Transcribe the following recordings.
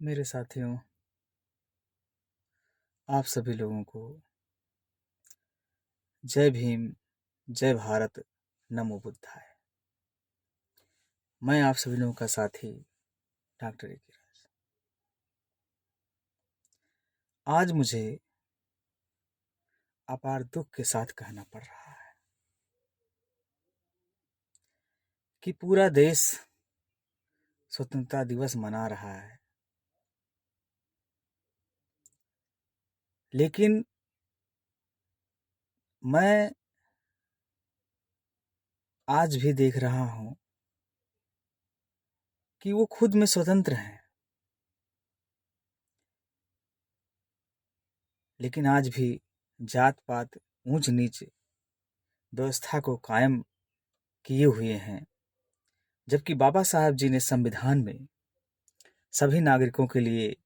मेरे साथियों, आप सभी लोगों को जय भीम, जय भारत, नमो बुद्धाय। मैं आप सभी लोगों का साथी डॉक्टर एकिराज। आज मुझे अपार दुख के साथ कहना पड़ रहा है कि पूरा देश स्वतंत्रता दिवस मना रहा है, लेकिन मैं आज भी देख रहा हूं कि वो खुद में स्वतंत्र हैं, लेकिन आज भी जात पात, ऊंच नीच व्यवस्था को कायम किए हुए हैं। जबकि बाबा साहब जी ने संविधान में सभी नागरिकों के लिए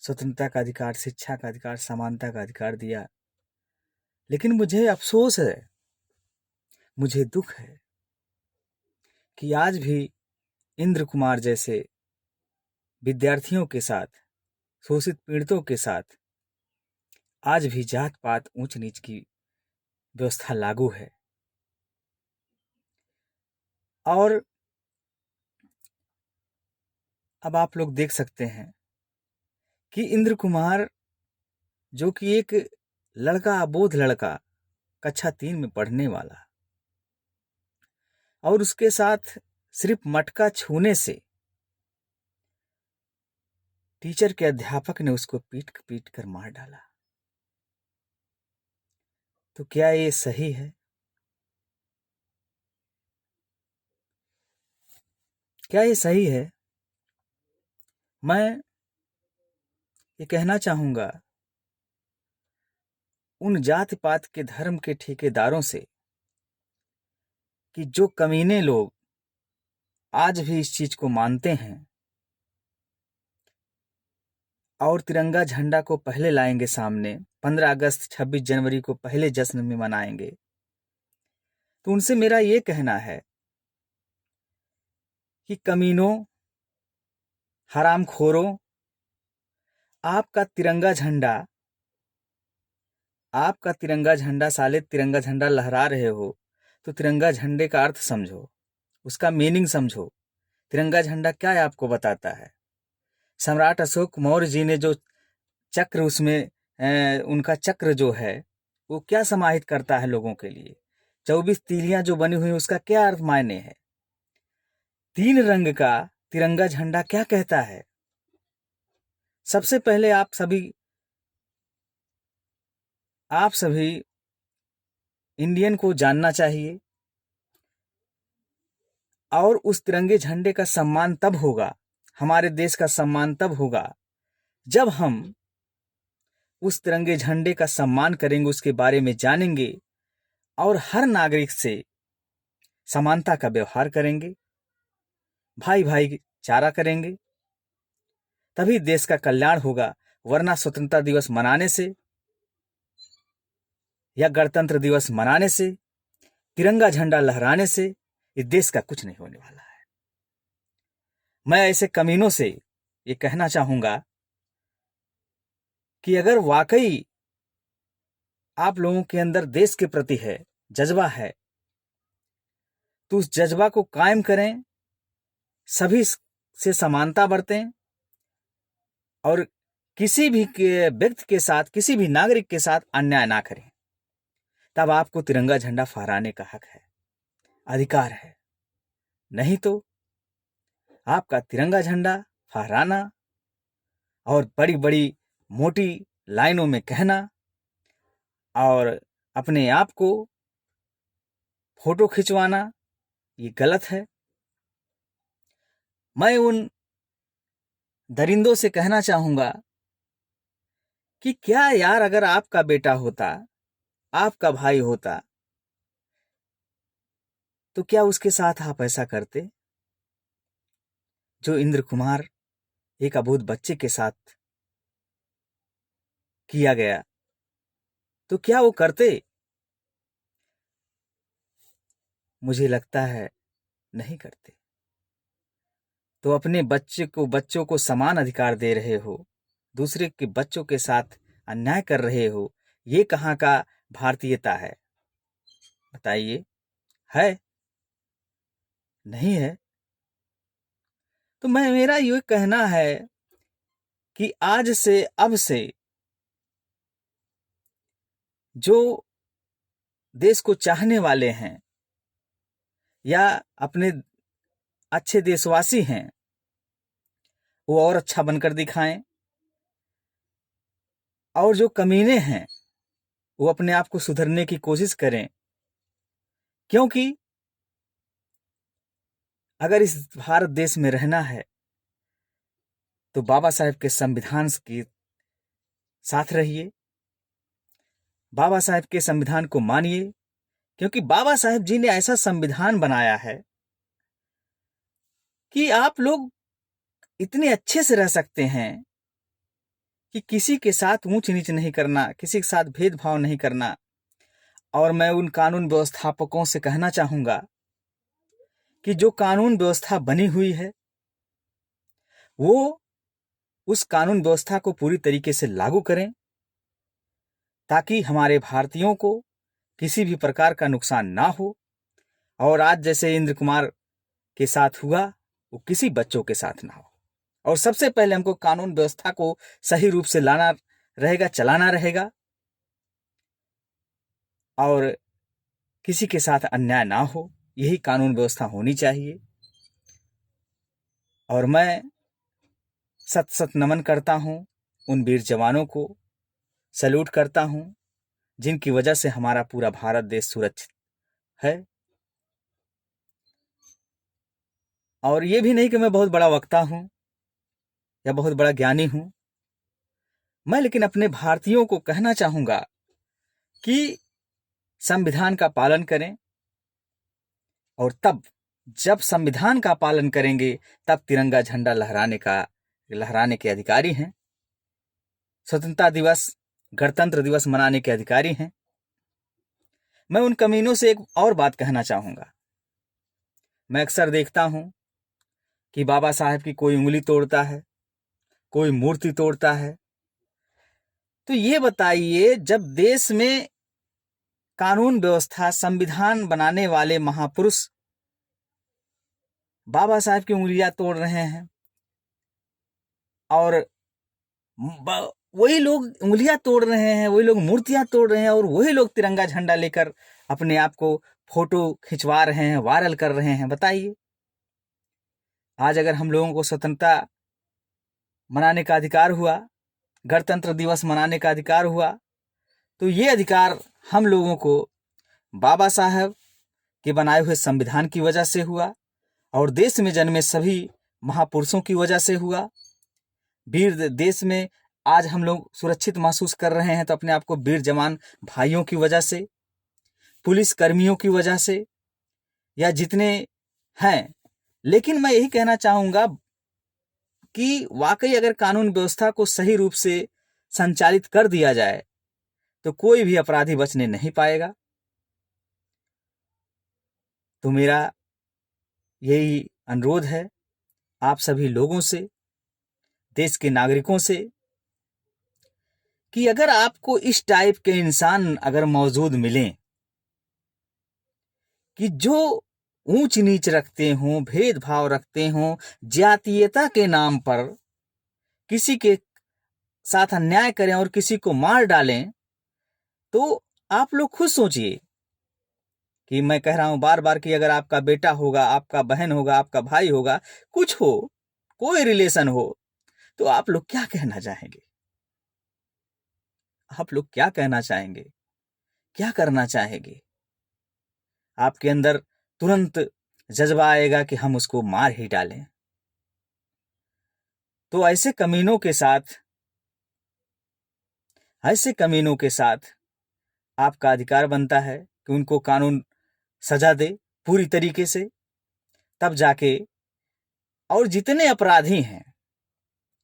स्वतंत्रता का अधिकार, शिक्षा का अधिकार, समानता का अधिकार दिया। लेकिन मुझे अफसोस है, मुझे दुख है कि आज भी इंद्र कुमार जैसे विद्यार्थियों के साथ, शोषित पीड़ितों के साथ आज भी जात पात, ऊंच नीच की व्यवस्था लागू है। और अब आप लोग देख सकते हैं कि इंद्र कुमार, जो कि एक लड़का, अबोध लड़का, कक्षा 3 में पढ़ने वाला, और उसके साथ सिर्फ मटका छूने से टीचर के अध्यापक ने उसको पीट पीट कर मार डाला। तो क्या ये सही है? क्या ये सही है? मैं ये कहना चाहूंगा उन जात पात के धर्म के ठेकेदारों से कि जो कमीने लोग आज भी इस चीज को मानते हैं और तिरंगा झंडा को पहले लाएंगे सामने, 15 अगस्त 26 जनवरी को पहले जश्न में मनाएंगे, तो उनसे मेरा ये कहना है कि कमीनों, हरामखोरों, आपका तिरंगा झंडा, आपका तिरंगा झंडा, साले तिरंगा झंडा लहरा रहे हो तो तिरंगा झंडे का अर्थ समझो, उसका मीनिंग समझो। तिरंगा झंडा क्या है आपको बताता है। सम्राट अशोक मौर्य जी ने जो चक्र उसमें उनका चक्र जो है वो क्या समाहित करता है लोगों के लिए। 24 तीलियां जो बनी हुई उसका क्या अर्थ मायने है। 3 रंग का तिरंगा झंडा क्या कहता है। सबसे पहले आप सभी इंडियन को जानना चाहिए, और उस तिरंगे झंडे का सम्मान तब होगा, हमारे देश का सम्मान तब होगा जब हम उस तिरंगे झंडे का सम्मान करेंगे, उसके बारे में जानेंगे और हर नागरिक से समानता का व्यवहार करेंगे, भाई भाई चारा करेंगे, तभी देश का कल्याण होगा। वरना स्वतंत्रता दिवस मनाने से या गणतंत्र दिवस मनाने से, तिरंगा झंडा लहराने से इस देश का कुछ नहीं होने वाला है। मैं ऐसे कमीनों से ये कहना चाहूंगा कि अगर वाकई आप लोगों के अंदर देश के प्रति है, जज्बा है, तो उस जज्बा को कायम करें, सभी से समानता बरतें और किसी भी व्यक्ति के साथ, किसी भी नागरिक के साथ अन्याय ना करें। तब आपको तिरंगा झंडा फहराने का हक है, अधिकार है। नहीं तो आपका तिरंगा झंडा फहराना और बड़ी बड़ी मोटी लाइनों में कहना और अपने आप को फोटो खिंचवाना, ये गलत है। मैं उन दरिंदों से कहना चाहूंगा कि क्या यार, अगर आपका बेटा होता, आपका भाई होता, तो क्या उसके साथ आप ऐसा करते जो इंद्र कुमार, एक अबोध बच्चे के साथ किया गया? तो क्या वो करते? मुझे लगता है नहीं करते। तो अपने बच्चों को समान अधिकार दे रहे हो, दूसरे के बच्चों के साथ अन्याय कर रहे हो। ये कहाँ का भारतीयता है बताइए? है? नहीं है। तो मेरा ये कहना है कि आज से अब से जो देश को चाहने वाले हैं या अपने अच्छे देशवासी हैं, वो और अच्छा बनकर दिखाएं, और जो कमीने हैं वो अपने आप को सुधरने की कोशिश करें। क्योंकि अगर इस भारत देश में रहना है तो बाबा साहेब के संविधान के साथ रहिए, बाबा साहेब के संविधान को मानिए। क्योंकि बाबा साहेब जी ने ऐसा संविधान बनाया है कि आप लोग इतने अच्छे से रह सकते हैं कि किसी के साथ ऊंच नीच नहीं करना, किसी के साथ भेदभाव नहीं करना। और मैं उन कानून व्यवस्थापकों से कहना चाहूंगा कि जो कानून व्यवस्था बनी हुई है वो उस कानून व्यवस्था को पूरी तरीके से लागू करें, ताकि हमारे भारतीयों को किसी भी प्रकार का नुकसान ना हो। और आज जैसे इंद्र कुमार के साथ हुआ, वो किसी बच्चों के साथ ना हो। और सबसे पहले हमको कानून व्यवस्था को सही रूप से लाना रहेगा, चलाना रहेगा, और किसी के साथ अन्याय ना हो, यही कानून व्यवस्था होनी चाहिए। और मैं सत सत नमन करता हूं उन वीर जवानों को, सैल्यूट करता हूं, जिनकी वजह से हमारा पूरा भारत देश सुरक्षित है। और ये भी नहीं कि मैं बहुत बड़ा वक्ता हूं या बहुत बड़ा ज्ञानी हूं, मैं लेकिन अपने भारतीयों को कहना चाहूंगा कि संविधान का पालन करें। और तब जब संविधान का पालन करेंगे तब तिरंगा झंडा लहराने के अधिकारी हैं, स्वतंत्रता दिवस, गणतंत्र दिवस मनाने के अधिकारी हैं। मैं उन कमीनों से एक और बात कहना चाहूंगा। मैं अक्सर देखता हूं कि बाबा साहेब की कोई उंगली तोड़ता है, कोई मूर्ति तोड़ता है। तो ये बताइए, जब देश में कानून व्यवस्था, संविधान बनाने वाले महापुरुष बाबा साहेब की उंगलियां तोड़ रहे हैं और वही लोग उंगलियां तोड़ रहे हैं, वही लोग मूर्तियां तोड़ रहे हैं, और वही लोग तिरंगा झंडा लेकर अपने आप को फोटो खिंचवा रहे हैं, वायरल कर रहे हैं, बताइए। आज अगर हम लोगों को स्वतंत्रता मनाने का अधिकार हुआ, गणतंत्र दिवस मनाने का अधिकार हुआ, तो ये अधिकार हम लोगों को बाबा साहब के बनाए हुए संविधान की वजह से हुआ, और देश में जन्मे सभी महापुरुषों की वजह से हुआ। वीर देश में आज हम लोग सुरक्षित महसूस कर रहे हैं तो अपने आप को वीर जवान भाइयों की वजह से, पुलिस कर्मियों की वजह से, या जितने हैं। लेकिन मैं यही कहना चाहूंगा कि वाकई अगर कानून व्यवस्था को सही रूप से संचालित कर दिया जाए तो कोई भी अपराधी बचने नहीं पाएगा। तो मेरा यही अनुरोध है आप सभी लोगों से, देश के नागरिकों से, कि अगर आपको इस टाइप के इंसान अगर मौजूद मिलें कि जो ऊंच नीच रखते हों, भेदभाव रखते हों, जातीयता के नाम पर किसी के साथ अन्याय करें और किसी को मार डालें, तो आप लोग खुद सोचिए कि मैं कह रहा हूं बार बार कि अगर आपका बेटा होगा, आपका बहन होगा, आपका भाई होगा, कुछ हो, कोई रिलेशन हो, तो आप लोग क्या कहना चाहेंगे? आप लोग क्या कहना चाहेंगे? क्या करना चाहेंगे? आपके अंदर तुरंत जज्बा आएगा कि हम उसको मार ही डालें। तो ऐसे कमीनों के साथ आपका अधिकार बनता है कि उनको कानून सजा दे पूरी तरीके से, तब जाके। और जितने अपराधी हैं,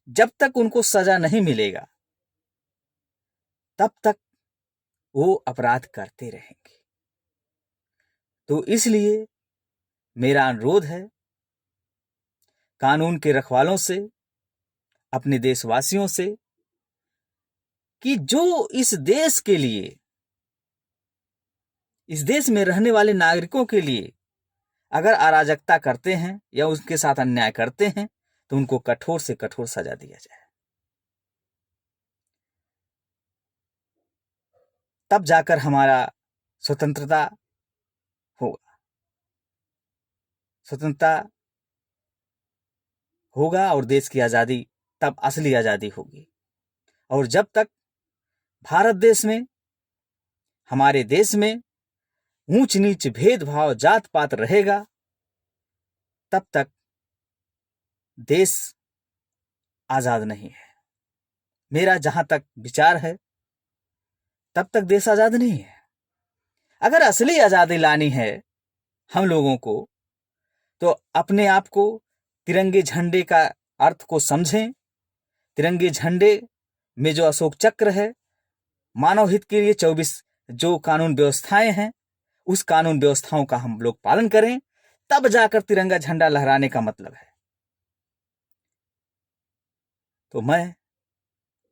जब तक उनको सजा नहीं मिलेगा तब तक वो अपराध करते रहेंगे। तो इसलिए मेरा अनुरोध है, कानून के रखवालों से, अपने देशवासियों से कि जो इस देश के लिए, इस देश में रहने वाले नागरिकों के लिए अगर अराजकता करते हैं या उसके साथ अन्याय करते हैं तो उनको कठोर से कठोर सजा दिया जाए। तब जाकर हमारा स्वतंत्रता होगा, स्वतंत्रता होगा और देश की आज़ादी तब असली आज़ादी होगी। और जब तक भारत देश में, हमारे देश में ऊंच नीच भेदभाव जात पात रहेगा, तब तक देश आज़ाद नहीं है। मेरा जहां तक विचार है, तब तक देश आज़ाद नहीं है। अगर असली आज़ादी लानी है हम लोगों को, तो अपने आप को तिरंगे झंडे का अर्थ को समझें। तिरंगे झंडे में जो अशोक चक्र है, मानव हित के लिए 24 जो कानून व्यवस्थाएं हैं, उस कानून व्यवस्थाओं का हम लोग पालन करें, तब जाकर तिरंगा झंडा लहराने का मतलब है। तो मैं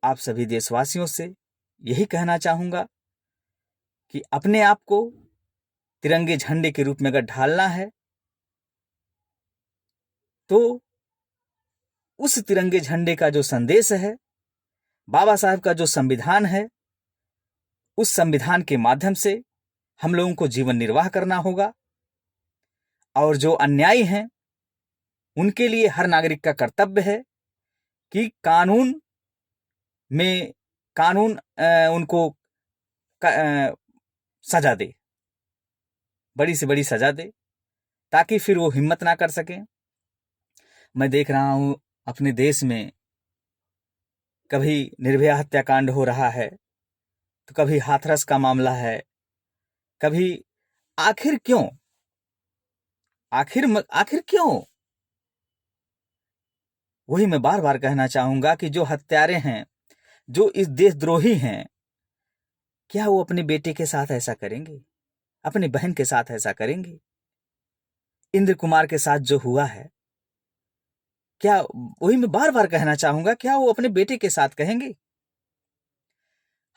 आप सभी देशवासियों से यही कहना चाहूंगा कि अपने आप को तिरंगे झंडे के रूप में अगर ढालना है तो उस तिरंगे झंडे का जो संदेश है, बाबा साहब का जो संविधान है, उस संविधान के माध्यम से हम लोगों को जीवन निर्वाह करना होगा। और जो अन्यायी हैं उनके लिए हर नागरिक का कर्तव्य है कि कानून उनको सजा दे, बड़ी से बड़ी सजा दे, ताकि फिर वो हिम्मत ना कर सकें। मैं देख रहा हूं अपने देश में कभी निर्भया हत्याकांड हो रहा है, तो कभी हाथरस का मामला है, कभी आखिर क्यों, आखिर क्यों? वही मैं बार बार कहना चाहूंगा कि जो हत्यारे हैं, जो इस देशद्रोही हैं, क्या वो अपने बेटे के साथ ऐसा करेंगे? अपनी बहन के साथ ऐसा करेंगे? इंद्र कुमार के साथ जो हुआ है, क्या, वही मैं बार बार कहना चाहूंगा, क्या वो अपने बेटे के साथ कहेंगे?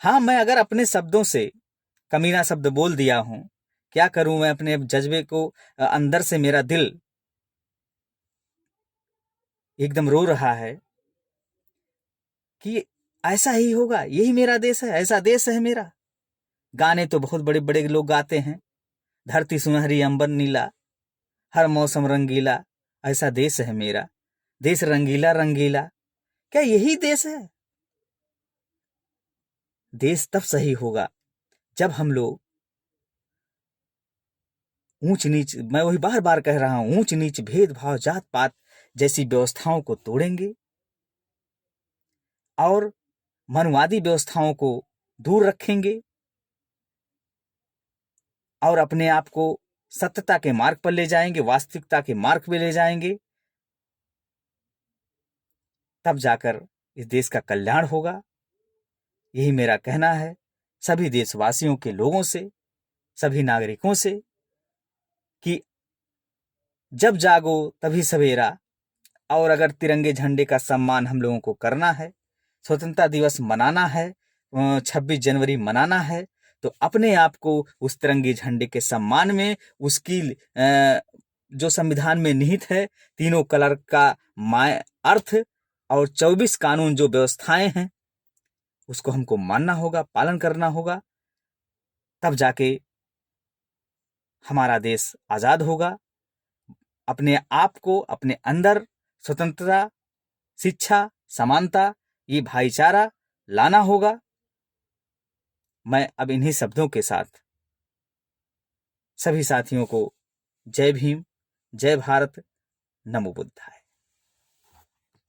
हाँ, मैं अगर अपने शब्दों से कमीना शब्द बोल दिया हूं, क्या करूं मैं अपने जज्बे को, अंदर से मेरा दिल एकदम रो रहा है कि ऐसा ही होगा, यही मेरा देश है, ऐसा देश है मेरा। गाने तो बहुत बड़े बड़े लोग गाते हैं, धरती सुनहरी अंबर नीला, हर मौसम रंगीला, ऐसा देश है मेरा, देश रंगीला रंगीला। क्या यही देश है? देश तब सही होगा जब हम लोग ऊंच नीच, मैं वही बार बार कह रहा हूं, ऊंच नीच भेदभाव जात पात जैसी व्यवस्थाओं को तोड़ेंगे और मनुवादी व्यवस्थाओं को दूर रखेंगे और अपने आप को सत्यता के मार्ग पर ले जाएंगे, वास्तविकता के मार्ग पर ले जाएंगे। तब जाकर इस देश का कल्याण होगा। यही मेरा कहना है सभी देशवासियों के लोगों से, सभी नागरिकों से कि जब जागो तभी सवेरा। और अगर तिरंगे झंडे का सम्मान हम लोगों को करना है, स्वतंत्रता दिवस मनाना है, 26 जनवरी मनाना है, तो अपने आप को उस तिरंगे झंडे के सम्मान में, उसकी जो संविधान में निहित है, तीनों कलर का अर्थ और 24 कानून जो व्यवस्थाएं हैं, उसको हमको मानना होगा, पालन करना होगा। तब जाके हमारा देश आजाद होगा। अपने आप को अपने अंदर स्वतंत्रता, शिक्षा, समानता, ये भाईचारा लाना होगा। मैं अब इन्हीं शब्दों के साथ सभी साथियों को जय भीम, जय भारत, नमो बुद्धाय।